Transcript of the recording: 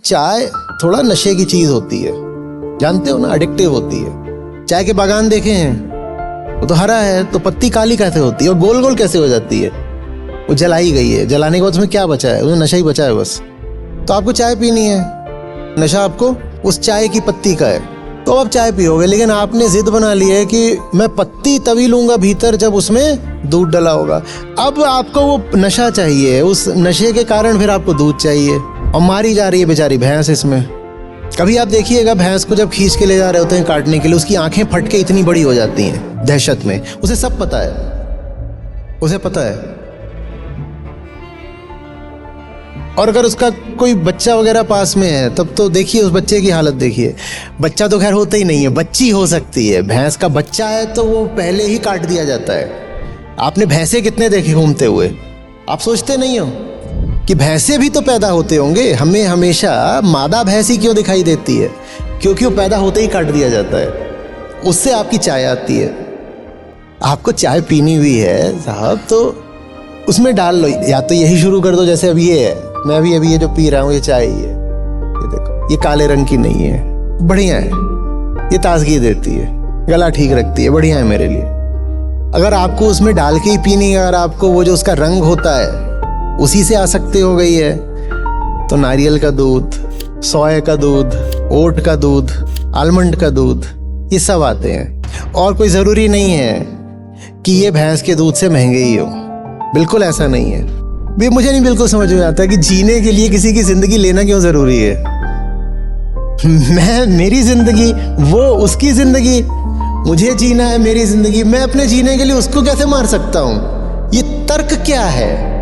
चाय थोड़ा नशे की चीज होती है, जानते हो ना, एडिक्टिव होती है। चाय के बागान देखे हैं, वो तो हरा है तो पत्ती काली कैसे होती है और गोल गोल कैसे हो जाती है? वो जलाई गई है, जलाने के बाद उसमें क्या बचा है? उसमें नशा ही बचा है बस। तो आपको चाय पीनी है, नशा आपको उस चाय की पत्ती का है, तो आप चाय पियोगे। लेकिन आपने जिद बना ली है कि मैं पत्ती तभी लूंगा भीतर जब उसमें दूध डला होगा। अब आपको वो नशा चाहिए, उस नशे के कारण फिर आपको दूध चाहिए और मारी जा रही है बेचारी भैंस इसमें। कभी आप देखिएगा भैंस को जब खींच के ले जा रहे होते हैं काटने के लिए, उसकी आंखें फट के इतनी बड़ी हो जाती हैं दहशत में। उसे सब पता है, उसे पता है। और अगर उसका कोई बच्चा वगैरह पास में है तब तो देखिए उस बच्चे की हालत देखिए। बच्चा तो खैर होता ही नहीं है, बच्ची हो सकती है। भैंस का बच्चा है तो वो पहले ही काट दिया जाता है। आपने भैंसे कितने देखे घूमते हुए? आप सोचते नहीं हो कि भैंसे भी तो पैदा होते होंगे? हमें हमेशा मादा भैंस ही क्यों दिखाई देती है? क्योंकि वो पैदा होते ही काट दिया जाता है। उससे आपकी चाय आती है। आपको चाय पीनी हुई है साहब तो उसमें डाल लो, या तो यही शुरू कर दो जैसे अब ये है। मैं अभी ये जो पी रहा हूँ ये चाय ही है, ये देखो, ये काले रंग की नहीं है, बढ़िया है, ये ताजगी देती है, गला ठीक रखती है, बढ़िया है मेरे लिए। अगर आपको उसमें डाल के ही पीनी है, अगर आपको वो जो उसका रंग होता है उसी से आसक्ति हो गई है, तो नारियल का दूध, सोया का दूध, ओट का दूध, आलमंड का दूध, ये सब आते हैं। और कोई ज़रूरी नहीं है कि ये भैंस के दूध से महंगे ही हो, बिल्कुल ऐसा नहीं है। भी मुझे नहीं बिल्कुल समझ में आता कि जीने के लिए किसी की ज़िंदगी लेना क्यों ज़रूरी है। मेरी ज़िंदगी, वो उसकी ज़िंदगी, मुझे जीना है मेरी ज़िंदगी, मैं अपने जीने के लिए उसको कैसे मार सकता हूँ? ये तर्क क्या है?